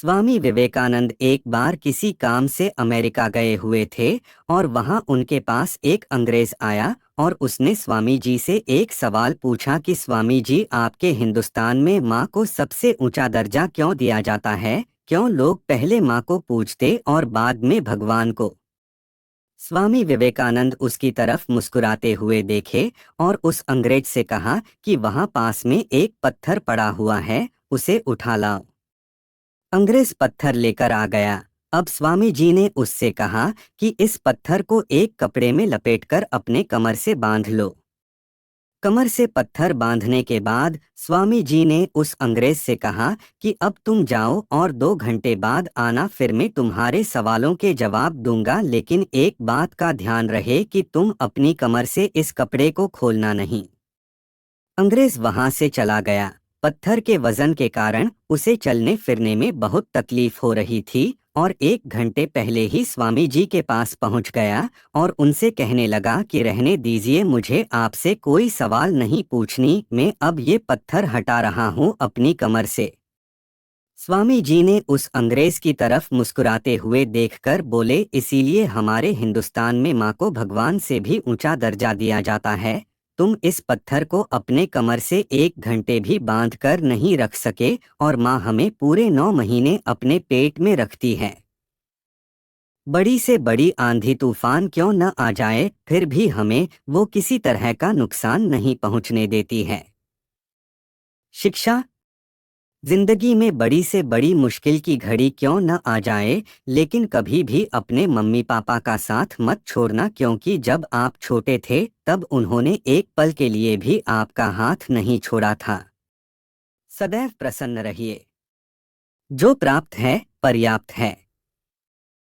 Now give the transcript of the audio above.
स्वामी विवेकानंद एक बार किसी काम से अमेरिका गए हुए थे और वहां उनके पास एक अंग्रेज आया और उसने स्वामी जी से एक सवाल पूछा कि स्वामी जी, आपके हिंदुस्तान में माँ को सबसे ऊंचा दर्जा क्यों दिया जाता है? क्यों लोग पहले माँ को पूजते और बाद में भगवान को? स्वामी विवेकानंद उसकी तरफ मुस्कुराते हुए देखे और उस अंग्रेज से कहा कि वहां पास में एक पत्थर पड़ा हुआ है, उसे उठा लाओ। अंग्रेज पत्थर लेकर आ गया। अब स्वामी जी ने उससे कहा कि इस पत्थर को एक कपड़े में लपेटकर अपने कमर से बांध लो। कमर से पत्थर बांधने के बाद स्वामी जी ने उस अंग्रेज से कहा कि अब तुम जाओ और 2 घंटे बाद आना, फिर मैं तुम्हारे सवालों के जवाब दूंगा, लेकिन एक बात का ध्यान रहे कि तुम अपनी कमर से इस कपड़े को खोलना नहीं। अंग्रेज वहां से चला गया। पत्थर के वजन के कारण उसे चलने फिरने में बहुत तकलीफ हो रही थी और 1 घंटे पहले ही स्वामी जी के पास पहुंच गया और उनसे कहने लगा कि रहने दीजिए, मुझे आपसे कोई सवाल नहीं पूछनी, मैं अब ये पत्थर हटा रहा हूँ अपनी कमर से। स्वामी जी ने उस अंग्रेज की तरफ मुस्कुराते हुए देखकर बोले, इसीलिए हमारे हिंदुस्तान में माँ को भगवान से भी ऊंचा दर्जा दिया जाता है। तुम इस पत्थर को अपने कमर से 1 घंटे भी बांध कर नहीं रख सके और माँ हमें पूरे 9 महीने अपने पेट में रखती है। बड़ी से बड़ी आंधी तूफान क्यों न आ जाए, फिर भी हमें वो किसी तरह का नुकसान नहीं पहुंचने देती है। शिक्षा। जिंदगी में बड़ी से बड़ी मुश्किल की घड़ी क्यों न आ जाए, लेकिन कभी भी अपने मम्मी पापा का साथ मत छोड़ना, क्योंकि जब आप छोटे थे तब उन्होंने एक पल के लिए भी आपका हाथ नहीं छोड़ा था। सदैव प्रसन्न रहिए। जो प्राप्त है पर्याप्त है।